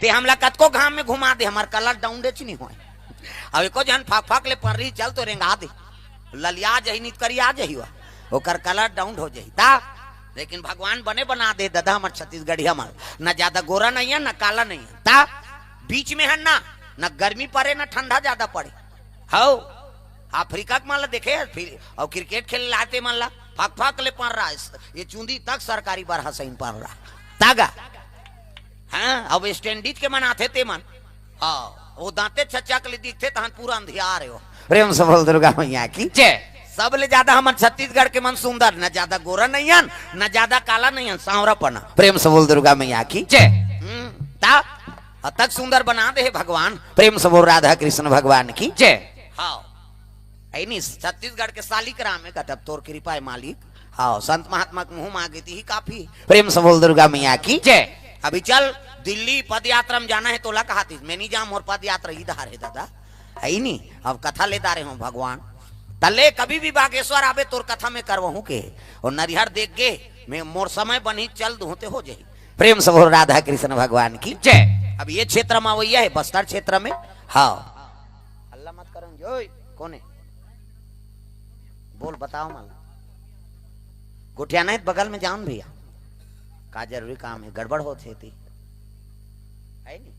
ते हमला कतको घाम में घुमा दे हमार कलर डाउन डेच नहीं होए अब एको जन फाक फाक ले पर रही चल तो रेंगा दे ललिया जही नित करिया जही ओकर कलर डाउन हो जही ता लेकिन भगवान बने बना दे दादा हमार छत्तीसगढ़िया हमार न ज्यादा गोरा नहीं है न काला नहीं है ता बीच में है ना न गर्मी पड़े न ठंडा ज्यादा पड़े हो अफ्रीका के माला देखे और क्रिकेट खेल लाते माला फाक फाक ले पड़ रहा ये चूंदी तक सरकारी बारह सही पड़ रहा तागा हाँ अब वेस्ट इंडीज के मन आते ते मन हाँ वो दांते चचा के लिए दिखते तहन पूरा अंधियार हो प्रेम से बोल दुर्गा मैया की जय सबले ज्यादा हमारे छत्तीसगढ़ के मन सुंदर न ज्यादा गोरा नहीं है न ज्यादा काला नहीं है सांवरा पना प्रेम से बोल दुर्गा मैया की जय ता तक सुंदर बना दे भगवान प्रेम से बोल राधा कृष्ण भगवान की जय हाँ नहीं छत्तीसगढ़ के सालिग्राम में कहते तोर कृपा है मालिक हाँ संत महात्मा के मुंह मांगे थी ही काफी प्रेम से बोल दुर्गा मैया की जय अभी चल दिल्ली पद यात्रा में जाना है तो ला कहा थी मैं नहीं जाऊं और पद यात्रा इधर है दादा है नहीं अब कथा लेता रहे हूँ भगवान तले कभी भी बागेश्वर आवे तोर कथा में करवहू के और नरिहर देख के मैं मोर समय बनी चल दूते हो जाए प्रेम से बोल राधा कृष्ण भगवान की जय अब ये क्षेत्र में वही है बस्तर क्षेत्र में हाँ अल्लाह मत करो जो कौन बोल बताओ माला गुटिया नहीं बगल में जाऊं भैया का जरूरी काम है गड़बड़ होती थी है नहीं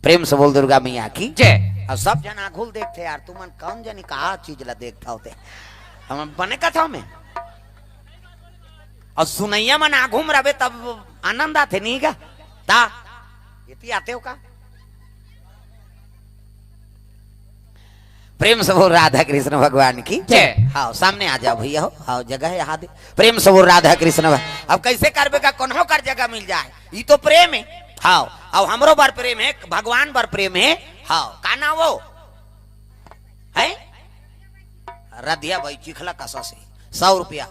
प्रेम से बोल दुर्गा मैया की जय अब सब जना घुल देखते यार तुमन कौन जनी कहा चीज ला देखता होते हम बने कथा में और सुनैया मन आघूम रहे तब आनंद आते नहीं का ता इतनी आते हो का प्रेम से बोल राधा कृष्ण भगवान की जय हाँ सामने आ जाओ भैया हो हाँ जगह है यहाँ दे प्रेम से बोल राधा कृष्ण अब कैसे करबे का कौन कर जगह मिल जाए ये तो प्रेम है हाँ अब हमरो बार प्रेम है भगवान बार प्रेम है हाँ का ना वो है रधिया भाई चिखला कसा से 100 रुपया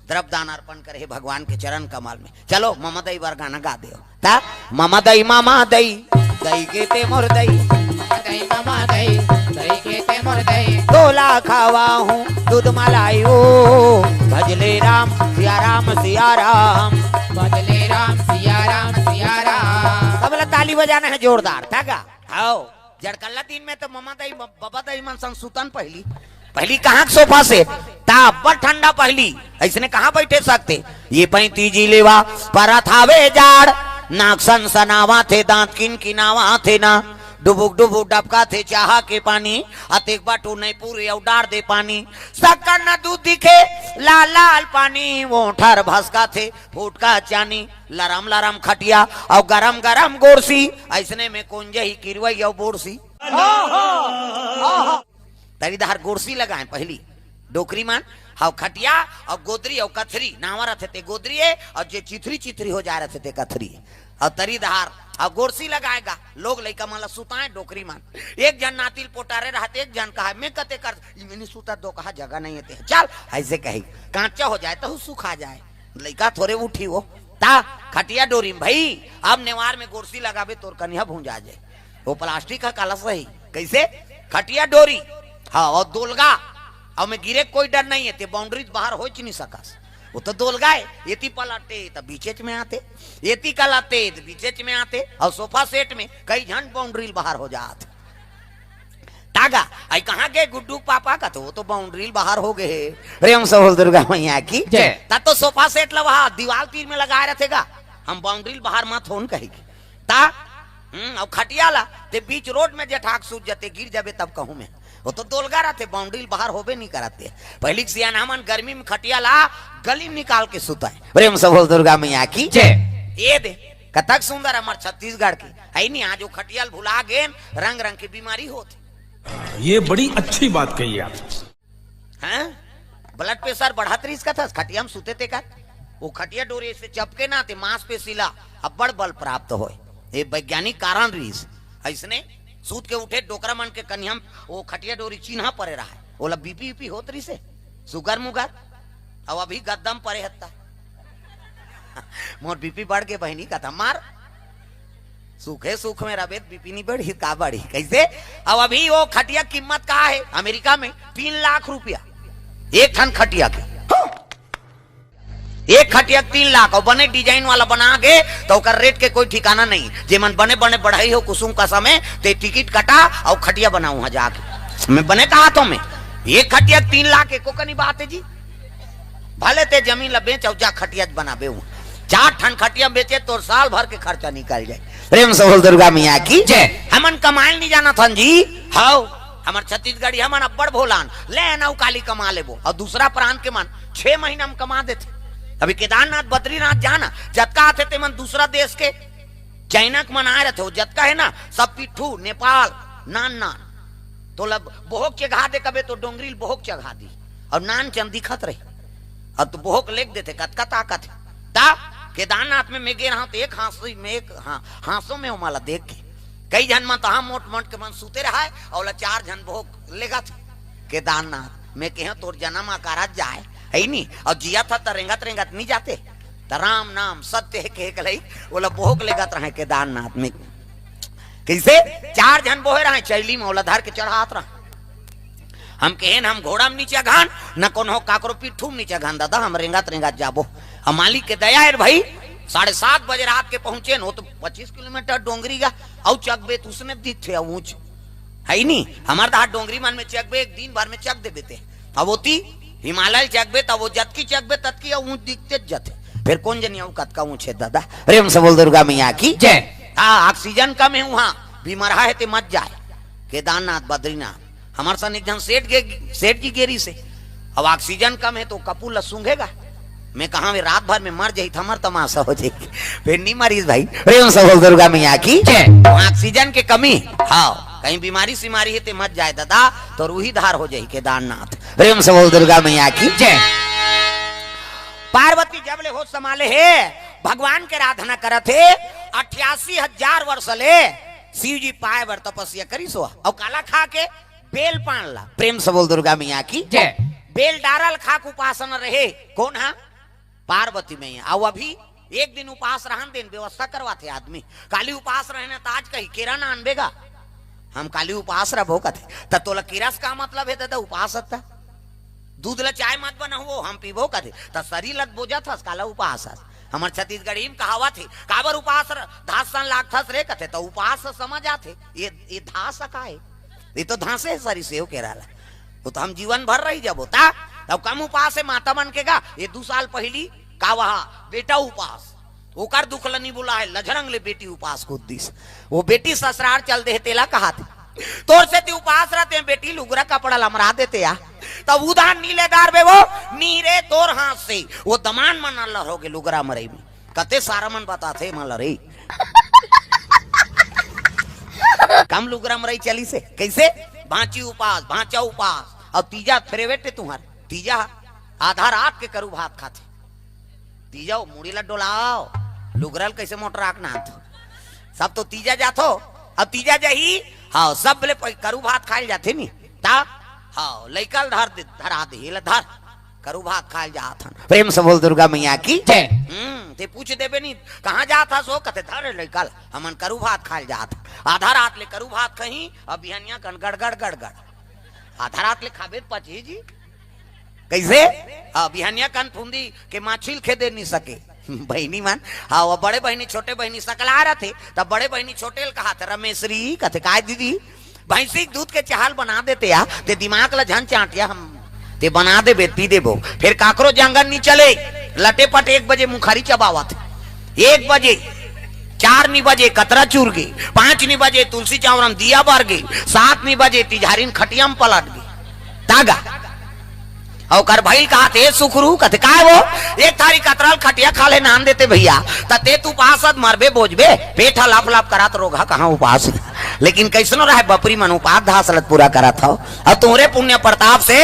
द्रव्यदान अर्पण करे भगवान के चरण कमल में चलो ममा दई बार गाना गा दे ता ममा दई दई के ते मोर दई मामा दई के ते मोर दई तोला खावा हूँ दूध मलाई हो भजले राम सिया राम सिया राम बदले राम सिया राम सिया राम तबला ताली बजाना है जोरदार तागा आओ जड़कल्ला दिन में तो ममा दई बाबा दई मन संग सुतन पहली कहाँ सोफा से ताप पर ठंडा पहली ऐसने कहाँ बैठे सकते ये 35 लेवा पर थावे जाड़ नाक सनावा थे दांत किन किनावा थे ना डुबुक डुबुक डबका थे चाहा के पानी अतेक बाटू नहीं पूरे उडार दे पानी शक्कर न दूध दिखे लाल लाल पानी वो ठर भसका थे फूटका चानी लरम लरम खटिया और गरम गरम गोरसी ऐसने में कुंजे ही किरवई और बोरसी तरीदार गोरसी लगाए पहली डोकरी मान हाउ खटिया और गोदरी और कथरी नावा रहे थे गोदरी है और जे चिथरी हो जा रहे थे कथरी और तरीदार और गोरसी लगाएगा लोग लइका माला सुताए डोकरी मान एक जन नातिल पोटारे रहते एक जन कहा मैं कते कर मैंने सुता दो कहा जगह नहीं होते चल ऐसे कही कांचा हो जाए तो सुखा जाए लइका थोड़े उठी हो ता खटिया डोरी भाई अब नेवार में गोरसी लगावे तोर कन्या भूंजा जाए वो प्लास्टिक का कलश रही कैसे खटिया डोरी हाँ और दोलगा और में गिरे कोई डर नहीं है ते बाउंड्री बाहर हो नहीं सकस वो तो दोलगा है येती पलाटे तो बीचेच में आते येती कलाते तो बीचेच में आते और सोफा सेट में कई झंड बाउंड्री बाहर हो जाते तागा आई कहाँ गए गुड्डू पापा का तो वो तो बाउंड्री बाहर हो गए प्रेम से बोल दुर्गा मैया की जय ता तो सोफा सेट लगा दीवार तीर में लगाए रहेगा हम बाउंड्री बाहर मत होन कहेगी ता और खटिया ला ते बीच रोड में जेठाक सूझ जाते गिर जाबे तब कहूं मैं वो तो दोलगा रहते बाउंड्री बाहर होबे नहीं कराते पहली सियानामन गर्मी में खटिया ला गली में निकाल के सुता है प्रेम से बोल दुर्गा मैया की जय ये दे कतक सुंदर हमार छत्तीसगढ़ की है नहीं आज वो खटियाल भुला गए रंग रंग की बीमारी होती ये बड़ी अच्छी बात कही आप हैं ब्लड प्रेशर बढ़त रही इसका था खटिया में सुते थे का वो खटिया डोरी से चपके ना थे मांस पे सिला अब बड़ बल प्राप्त हो ये वैज्ञानिक कारण रही ऐसने सूत के उठे डोकरा मन के कन्या वो खटिया डोरी चिन्हा परे रहा है बोला बीपी होत रही से सुगर मुगर अब अभी गद्दम परे हत्ता मोर बीपी बढ़ के बहनी का था मार सूखे सुख में रबे बीपी नहीं बढ़ी का बढ़ी कैसे अब अभी वो खटिया कीमत का है अमेरिका में 3 लाख रुपया एक ठन खटिया के एक खटिया 3 लाख और बने डिजाइन वाला बना के तो ओकर रेट के कोई ठिकाना नहीं। जे मन बने बने बढ़ाई हो कुसुम का समय ते टिकट कटा और खटिया बनाऊ वहां जाके। मैं बने कहा तो मैं एक खटिया 3 लाख एको कनी बात है जी। भले ते जमीन ला बेच और जा खटिया बनाबे हूं 4 ठन खटिया बेचे तो साल भर के खर्चा निकल जाए। प्रेम से बोल दुर्गा मैया की जय। हमन कमाइल नहीं जाना था जी। हाउ हमार छत्तीसगढ़ी हमन अब्बड़ भोलान ले नौ काली कमा लेबो और दूसरा प्रांत के मन 6 महीना में कमा देते। अभी केदारनाथ बद्रीनाथ जाना जतका आते ते मन दूसरा देश के चाइना के मन आए रहते हो जतका है ना सब पिट्ठू नेपाल नान नान तो लब बोहक चढ़ा दे कबे तो डोंगरी बोहक चढ़ा दी और नान चंद दिखत रही और तो बोहक लेक देते कतका ताकत है ता केदारनाथ में मैं गे रहा तो एक हांसो में एक हांसो में माला देख के कई जन मन तो मोट मोट के मन सूते रहा है और 4 जन बोहक लेगा थे केदारनाथ में कहे तोर जन्म आकारा जाए है नहीं और जिया था तरेंगत रेंगत नहीं जाते तो राम नाम सत्य है कहे कलई बोला बोहक लेगत रहे केदारनाथ में कैसे 4 जन बोहे रहे चैली में ओला धर के चढ़ात रहा। हम कहें हम घोड़ा में नीचे घान न कोनो काकरो पिट्ठू में नीचे घान दादा हम रेंगत रेंगत जाबो। हम मालिक के दया है भाई 7:30 बजे रात के पहुंचे न तो 25 किलोमीटर डोंगरी का और चकबे तो उसने दी थे ऊंच है नहीं हमारे तो डोंगरी मन में चकबे एक दिन भर में चक दे देते अब होती हिमालय चकबे तब वो जतकी चकबे ततकी ऊंच दिखते जते फिर कौन जनिया कतका ऊंचे दादा। प्रेम से बोल दुर्गा मैया की जय। ऑक्सीजन कम है वहां बीमार है ते मत जाए केदारनाथ बद्रीनाथ हमारे सन एक जन सेठ जी गेरी से अब ऑक्सीजन कम है तो कपूल सूंघेगा मैं कहा वे रात भर में मर जाई हमार तमाशा हो जाएगी फिर नहीं मरीज भाई। प्रेम से बोल दुर्गा मैया की जय। ऑक्सीजन के कमी हाँ कहीं बीमारी सिमारी है ते मत जाए दादा तो रूही धार हो जाए केदारनाथ। प्रेम से बोल दुर्गा मैया की जय। पार्वती जब ले हो संभाले है भगवान के आराधना करत है 88,000 वर्ष ले शिव जी पाए बर तपस्या करी सो और काला खा के बेल पान ला। प्रेम से बोल दुर्गा मैया की जय। बेल डारल खाक उपासना रहे कौन है पार्वती मैया और अभी एक दिन उपास रहन दिन व्यवस्था करवाते आदमी काली उपास रहने तो आज कही केरा ना अनबेगा हम काली उपास रहो कथे तोला किरस का मतलब है दादा उपास था दूध ला चाय मत बना हो हम पीबो कथे त शरीर लत बोझा था काला उपास हमार छत्तीसगढ़ी में कहावत है काबर उपास धासन लाख थस रे कथे तो उपास समझ आते ये धास का है ये तो धासे है सरी से कह रहा वो तो हम जीवन भर रही जब होता तब कम उपास है माता मन के गा ये 2 साल पहली का वहा बेटा उपास ओकर दुख नहीं बोला है लझरंग ले बेटी उपास को दिस वो बेटी ससुराल चल दे तेला कहा थे तोर से ती उपास रहते हैं बेटी लुगरा कपड़ा लमरा देते या तब उदान नीलेदार बे वो नीरे तोर हाथ से वो दमान मन अल्लाह होगे लुगरा मरे में कते सारा मन बताते मन रे कम लुगरा मरई चली से कैसे भांची उपास भांचा उपास और तीजा फेरेवेटे तुम्हारे तीजा आधा रात के करू भात खाते तीजा मुड़ी ला डोलाओ लुगरल कैसे मोटर आकना तो सब तो तीजा जातो अब तीजा जही हाँ सब ले करू भात खाए जाते नी ता हाँ लइकल धरा दे धर करू भात खाए जात प्रेम से बोल दुर्गा मैया की जय। ते पूछ देबे नी कहाँ जात हा सो कते धरे लइकल हमन करू भात खाए जात आधा रात ले करू भात कहीं अब बिहनिया कन गड़गड़ गड़गड़ आधा रात ले खाबे पची जी कैसे बिहनिया कन फुंदी के माछिल खेदे नहीं सके बहनी मान हाँ वो बड़े बहनी छोटे बहनी सकला रहे थे तब बड़े बहनी छोटे कहा थे रमेश्वरी कहते काय दीदी भैंसी दूध के चाहल बना देते या ते दिमाग ला झन चाटिया हम ते बना दे पी देबो फिर काकरो जंगल नहीं चले लटे पट 1 बजे मुखारी चबावा थे 1 बजे 4 नहीं बजे कतरा चूर गई 5 नहीं बजे तुलसी चावरम दिया बार गई 7 नहीं बजे तिजारीन खटियाम पलट गई तागा और कर भाई कहा थे सुखरू कहते काय वो एक थारी कतरल खटिया खा ले नाम देते भैया तते तू उपासत मरबे बोझबे पेट लाप लाप करात रोगा कहाँ उपास लेकिन कैसनो रहे बपरी मन उपास धासलत पूरा करा था और तुम्हारे पुण्य प्रताप से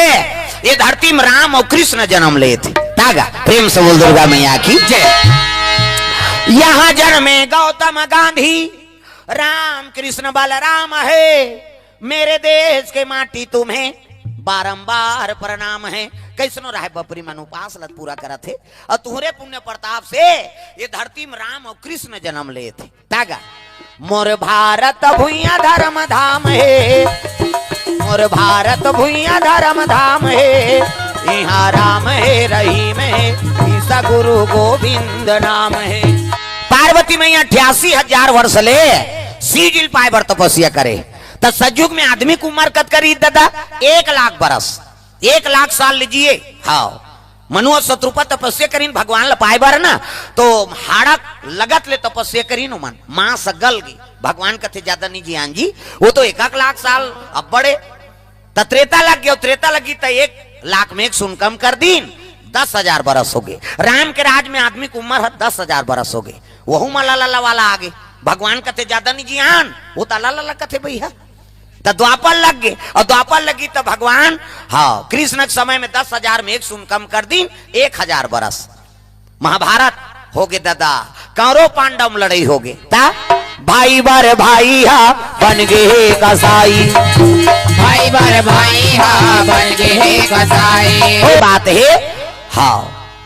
ये धरती में राम और कृष्ण जन्म ले थे तागा। प्रेम से बोल दुर्गा मैया की जय। यहाँ जन्मे गौतम गांधी राम कृष्ण बलराम है मेरे देश के माटी तुम्हें बारंबार प्रणाम है कैसनो रहे बपरी मन उपास लत पूरा करा थे और तुहरे पुण्य प्रताप से ये धरती में राम और कृष्ण जन्म ले थे तागा। मोर भारत भुइया धर्म धाम है मोर भारत भुइया धर्म धाम है यहाँ राम है रहीम है सगुरु गोविंद नाम है। पार्वती मैया 88,000 वर्ष ले सीजिल पाए बर तपस्या करे तो सजुग में आदमी की उम्र कत करी दादा 1 लाख बरस 1 लाख साल लीजिए। हाँ मनुआ शत्रुपा तपस्या करीन भगवान ल पाए बर ना तो हाड़क लगत ले तपस्या करीन मन मां सगल गई भगवान कथे ज्यादा नहीं जी जी वो तो 1 लाख साल अब बड़े त्रेता लग गया त्रेता लगी तो 1 लाख में 1 सुन कम कर दीन 10,000 बरस हो गए। राम के राज में आदमी की उम्र 10,000 बरस हो गए वहू माला लाला वाला आगे भगवान कथे ज्यादा नहीं जी वो ताला लाला कथे भैया तो द्वापर लग गए और द्वापर लगी तो भगवान हाँ कृष्ण के समय में 10,000 में 1 सुन कम कर दी 1,000 बरस। महाभारत हो गए दादा कौरव पांडव लड़ाई हो गए ता भाई बार भाई हा बन गए कसाई भाई बार भाई हा बन गए कसाई। वो बात है हाँ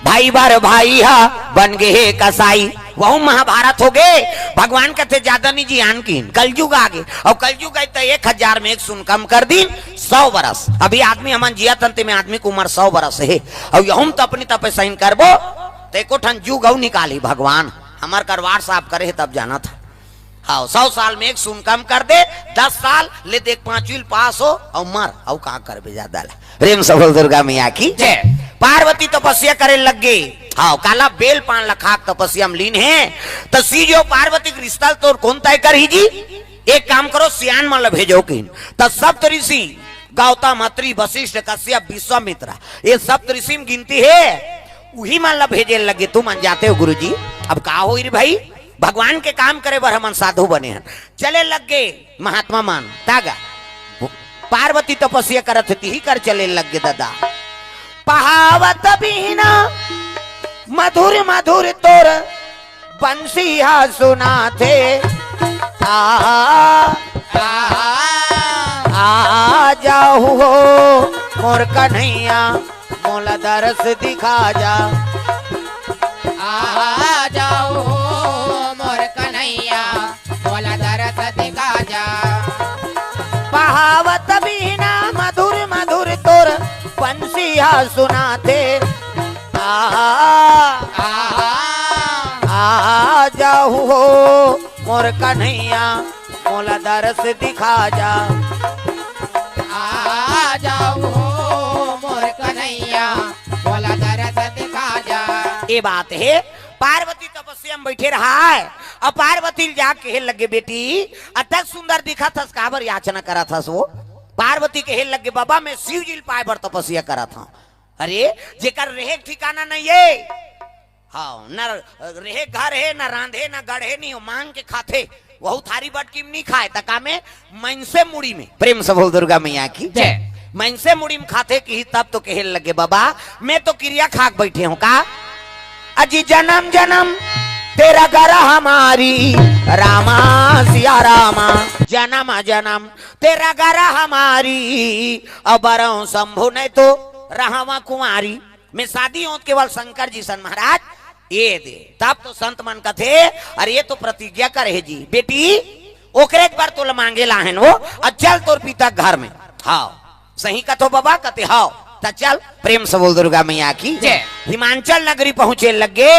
भाई बार भाई हा बन गए कसाई वह महाभारत हो गए। भगवान कहते ज्यादा नहीं जी आनकीन कलयुग आगे और कलयुग आए तो 1,000 में 1 सुन कम कर दी 100 बरस। अभी आदमी हमन जिया तंत्र में आदमी की उम्र 100 बरस है और यहूं तो अपनी तपस्या करबो तो एको ठन जुग निकाली भगवान हमार करवार साफ करे तब जाना था। हाँ 100 साल में 1 सुन कम कर दे 10 साल ले देख 5 पास हो और मर और कहा कर बे ज्यादा प्रेम सबल दुर्गा मैया की जय। पार्वती तपस्या करे लग गई हाँ काला बेल पान लखाक तपस्या में लीन है तो सीजो पार्वती के रिश्ता तो कौन तय कर ही जी एक काम करो सियान मन भेजो किन तो सप्त ऋषि गौतम अत्रि वशिष्ठ कश्यप विश्वामित्र ये सप्त ऋषि में गिनती है वही मन भेजे लगे तुम जाते हो गुरु जी। अब का हो रे भाई भगवान के काम करे बर हमन साधु बने हैं चले लग गए महात्मा मान तागा पार्वती तपस्या करत थी ही कर चले लग गए दादा पहावत बीना मधुर मधुर तोर बंसिया सुना थे आ जाओ हो मोर कन्हैया मोला दरस दिखा जा आ जाओ मोर कन्हैया मोला दरस दिखा जा। पहावत बीना मधुर मधुर तोर बंसिया सुनाते आ जाओ हो मोर कन्हैया मोला दरस दिखा जा आ जाओ मोर कन्हैया मोला दरस दिखा जा। ये बात है पार्वती तपस्या में बैठे रहा है और पार्वती जाके लगे बेटी अतक सुंदर दिखा था काबर याचना करा था वो पार्वती के हेल लगे बाबा मैं शिव जी पाए पर तपस्या करा था। अरे जेकर रहे ठिकाना नहीं है हाँ न रहे घर है न रांधे न गढ़े नहीं हो मांग के खाते वह थारी बटकी में नहीं खाए तका में मनसे मुड़ी में प्रेम से बोल दुर्गा मैया की जय मनसे मुड़ी में खाते की तब तो कहल लगे बाबा मैं तो क्रिया खाक बैठे हूँ का अजी जन्म जन्म तेरा घर हमारी रामा सिया रामा जन्म जन्म तेरा घर हमारी अबरों शंभु नहीं तो रहवा कुंवारी मैं शादी हूं केवल शंकर जी सन महाराज ये दे तब तो संत मन का थे अरे ये तो प्रतिज्ञा करे जी बेटी ओकरे एक बार तो मांगे लाहन वो चल तोर पिता घर में हाँ सही कथो बाबा कते हाँ तो चल प्रेम से बोल दुर्गा मैया की जय। हिमांचल नगरी पहुंचे लगे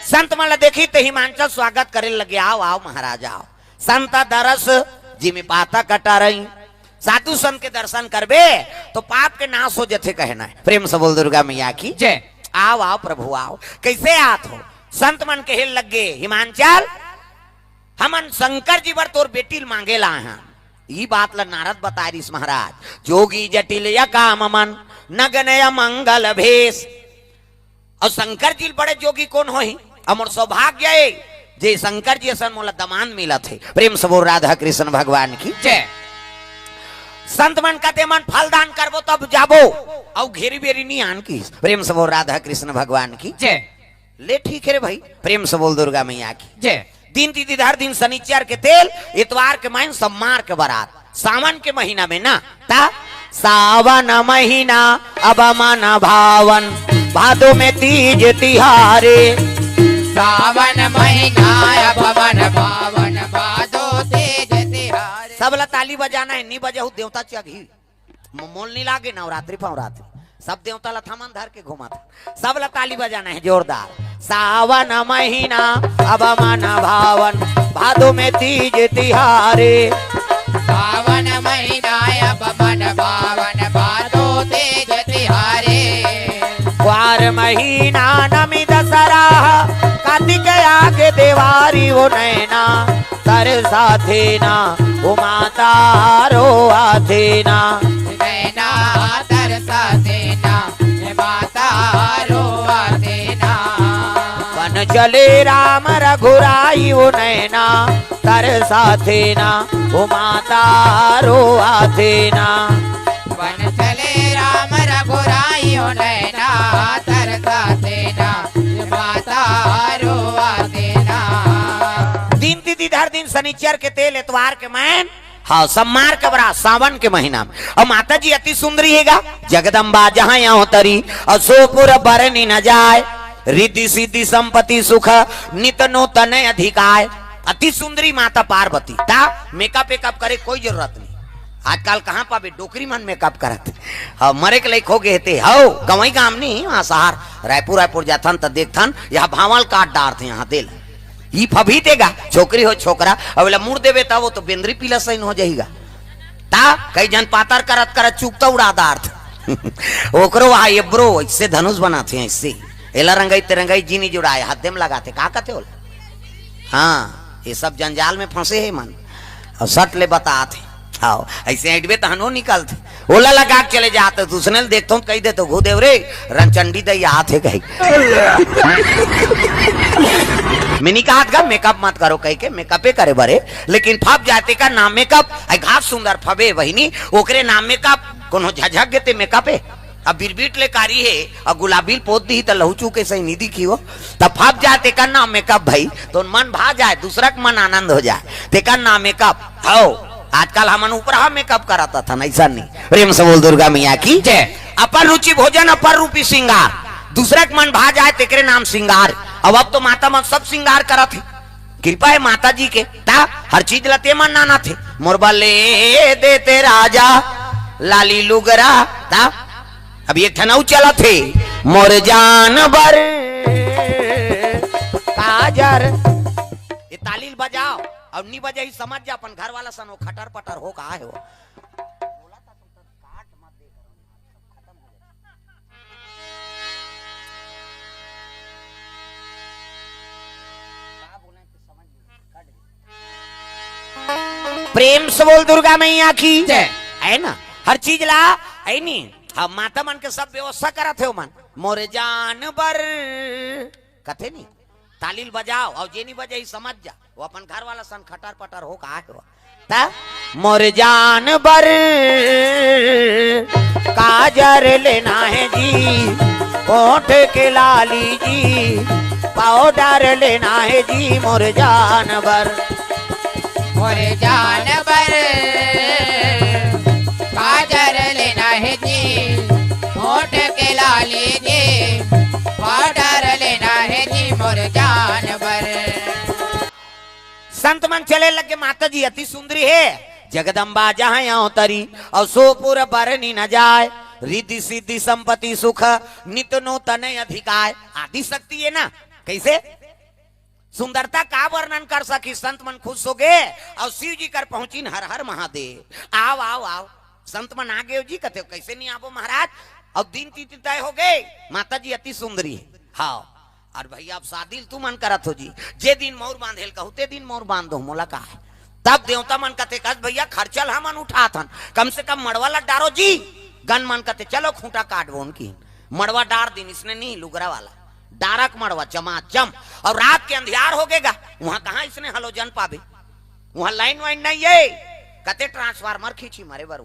संत मन देखी तो हिमांचल स्वागत करे लगे आओ आओ महाराज आओ संत दरस जी में पाता कटा रही साधु संत के दर्शन करबे तो पाप के नाश हो जथे कहना है प्रेम से बोल दुर्गा मैया की जय। आओ आओ प्रभु आओ कैसे आत हो संत मन के हिल लगे हिमांचल हमन शंकर जी बर तोर बेटी मांगे ला हैं ये बात ला नारद बता रही महाराज जोगी जटिल या काम मन नगनय मंगल भेष और शंकर जी बड़े जोगी कौन हो ही अमर सौभाग्य है जे शंकर जी सन मोला दमान मिला थे प्रेम से बोल राधा कृष्ण भगवान की जय। संत मन कहते मन फल दान करबो तब जाबो और घेरी बेरी नहीं आन की प्रेम से बोल राधा कृष्ण भगवान की जय। ले ठीक है रे भाई प्रेम से बोल दुर्गा मैया की जय। दिन तिथिवार दिन शनिचर के तेल इतवार के महीन सम्मार के बारात सावन के महीना में ना ता सावन महीना अब मन भावन भादो में तीज तिहारे सावन महीना अब मन भावन भादो तीज तिहारे। सबला ताली बजाना है नहीं बजाऊ देवता चघी मोल नहीं लागे नवरात्रि फवरात्रि सब देवता लथामन धर के घुमा था। सब ला ताली बजाना है जोरदार। सावन महीना अब मन भावन, भादो में तीज तिहारे। सावन महीना अब मन भावन, भादो तीज तिहारे। ग्वार महीना नमी दसरा, कार्तिक आगे देवारी वो नैना, तरसा थे ना वो माता रो आथे ना। नैना तरसा देना, माता रोआ देना। बन चले राम रघुराई वो नैना, तरसा थे ना वो माता रो आथे ना। बन चले राम रघुराई हो नैना, तरसा देना, माता रोआ देना। दिन तिथि हर दिन शनिचर के तेल एतवार के मैन, हाँ सम्मार के बरा सावन के महीना में। और माता जी अति सुंदरी हैगा, जगदम्बा जहाँ यहाँ तरी, और सोपुर बरनी न जाए, रिद्धि सिद्धि संपत्ति सुख नित नूतन अधिकाय। अति सुंदरी माता पार्वती ता मेकअप वेकअप करे कोई जरूरत नहीं। आजकल कहाँ पावे डोकरी मन मेकअप करत, हाँ मरे के लायक हो गए थे। हो गवई गाम नहीं वहाँ शहर रायपुर जाथन तो देखथन यहाँ भावल काट डार थे यहाँ दिल ही फभी देगा छोकरी हो छोकरा। अब मुड़ देवे तब वो तो बेंद्री पीला सही हो जाएगा। ता कई जन पातर करत करत चुकता उड़ा दार्थ ओकरो वहा ये ब्रो इससे धनुष बनाते हैं, इससे एला रंगाई तिरंगाई जी नहीं जुड़ाए हाथ में लगाते का कहते हो। हाँ ये सब जंजाल में फंसे है मन, और सट ले बताते हाँ ऐसे एडवे तहनो निकलते ओला लगा के चले जाते। तो उसने देखता हूँ कही दे तो घूदेव रे रंचंडी दई आते कही मिनी कहा था मेकअप मत करो कह के मेकअपे करे बरे, लेकिन फब जाते का नाम मेकअप घास सुंदर फबे वही नहीं ओकरे नाम मेकअप कोनो झझक गेते मेकअपे। अब बिरबीट ले कारी है और गुलाबी पोत दी तो लहू चूके सही निधि की हो तब फब जाते का नाम मेकअप भाई तो मन भा जाए दूसरा का मन आनंद हो जाए ते का नाम मेकअप हो। आजकल हमन ऊपर हम मेकअप कराता था ना ऐसा नहीं। प्रेम से बोल दुर्गा मैया की जय। अपर रुचि भोजन अपर रूपी श्रृंगार, दूसरा का मन भा जाए तेरे नाम श्रृंगार। अब तो माता मन सब श्रृंगार करा थे, कृपा है माता जी के ता हर चीज लते मन नाना थे। मोरबा ले देते राजा लाली लुगरा ता अब ये ठनऊ चला थे मोर जानवर काजर। ये तालील बजाओ और नहीं बजे ही समझ जा अपन घर वाला सन वो खटर पटर हो कहा है वो। प्रेम से बोल दुर्गा मैया की है ना हर चीज ला है नहीं। हम माता मन के सब व्यवस्था करा थे मन मोरे जानवर कथे नहीं तालील बजाओ और जे नहीं बजे ही समझ जा वो अपन घर वाला सन खटर पटर हो कहा है ता मोरे जानवर काजर लेना है जी ओठ के लाली जी पाउडर लेना है जी मोरे जानवर। मोरे जानवर काजर लेना है जी होठ के लाली जी पाउडर लेना है जी मोरे जानवर। संत मन चले लगे माता जी अति सुंदरी है जगदम्बा जहाँ यहाँ तरी और सोपुर बरनी न जाए रिद्धि सिद्धि संपत्ति सुख नित नूतन अधिकाय। आदि शक्ति है ना कैसे सुंदरता का वर्णन कर सकी संत मन खुश हो गए और शिव जी कर पहुंची हर हर महादेव। आओ आओ आओ संत मन आ गए जी कहते कैसे नहीं आवो महाराज। अब दिन तिथि तय हो गए माता जी अति सुंदरी है हाँ और भैया अब शादी तू मन करत हो जी जे दिन मोर बांधेल कहते दिन मोर बांध दो मोला का है। तब देवता मन कहते कस भैया खर्चल हमन उठाथन कम से कम मड़वाला डारो जी। गन मन कहते चलो खूंटा काट वो उनकी मड़वा डार दिन इसने नहीं लुगरा वाला डारक मड़वा चमाचम और रात के अंधियार हो गएगा वहां कहा इसने हलोजन पावे वहां लाइन वाइन नहीं है कहते ट्रांसफार्मर खींची मारे बरू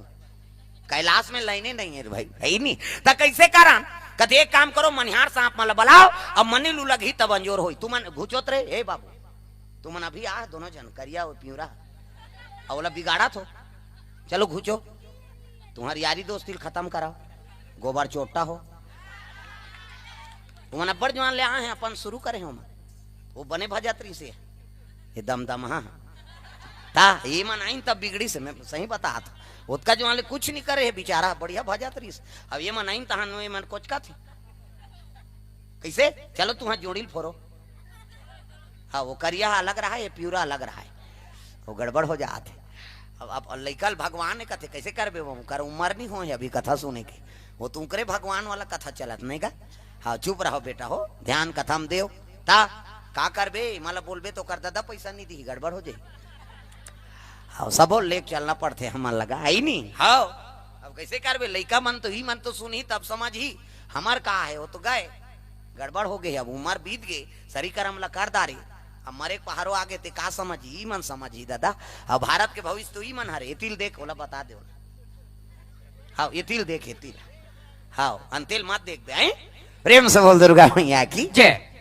कैलाश में लाइने नहीं है भाई है नहीं तो कैसे कारण कहते एक काम करो मनिहार सांप मला बुलाओ अब मनी लू लगी तब अंजोर हो तुम घुचोत रहे हे बाबू तुम अभी आ दोनों जन करिया और प्यूरा अवला बिगाड़ा तो चलो घुचो तुम्हारी यारी दोस्ती खत्म कराओ गोबर चोटा हो तुम बड़ जवान ले आए हैं अपन शुरू करे हो वो बने भजत्री से ये दम दम हाँ ता ये मनाइन तब बिगड़ी से मैं सही बता था उसका जो वाले कुछ नहीं करे है बेचारा बढ़िया भजा तरीस अब ये मनाइन तहां नो मन कोच का थी कैसे चलो तुहा जोड़िल फोरो हाँ वो करिया अलग रहा है ये प्यूरा अलग रहा है वो गड़बड़ हो जाते अब लइकल भगवान ने कथे कैसे करबे वो कर उम्र नहीं हो अभी कथा सुने के वो तुम करे भगवान वाला कथा चलत नहीं का हाँ चुप रहो बेटा हो ध्यान कथा में देव ता का करबे मला बोलबे तो कर दादा पैसा नहीं दी गड़बड़ हो जाए हाँ सब लेक चलना पड़ते हमार लगा आई नहीं हाँ अब कैसे करबे लइका मन तो सुनी तब समझ ही हमार कहा है वो तो गए गड़बड़ हो गई अब उम्र बीत गई सरी करम ला कर दारे अब मरे पहाड़ों आगे ते का समझ ही मन समझ ही दादा अब भारत के भविष्य तो ही मन हरे एतिल देख बोला बता दे हाँ एतिल देख एतिल हाँ अंतिल मत देख दे प्रेम से बोल दुर्गा मैया की जय।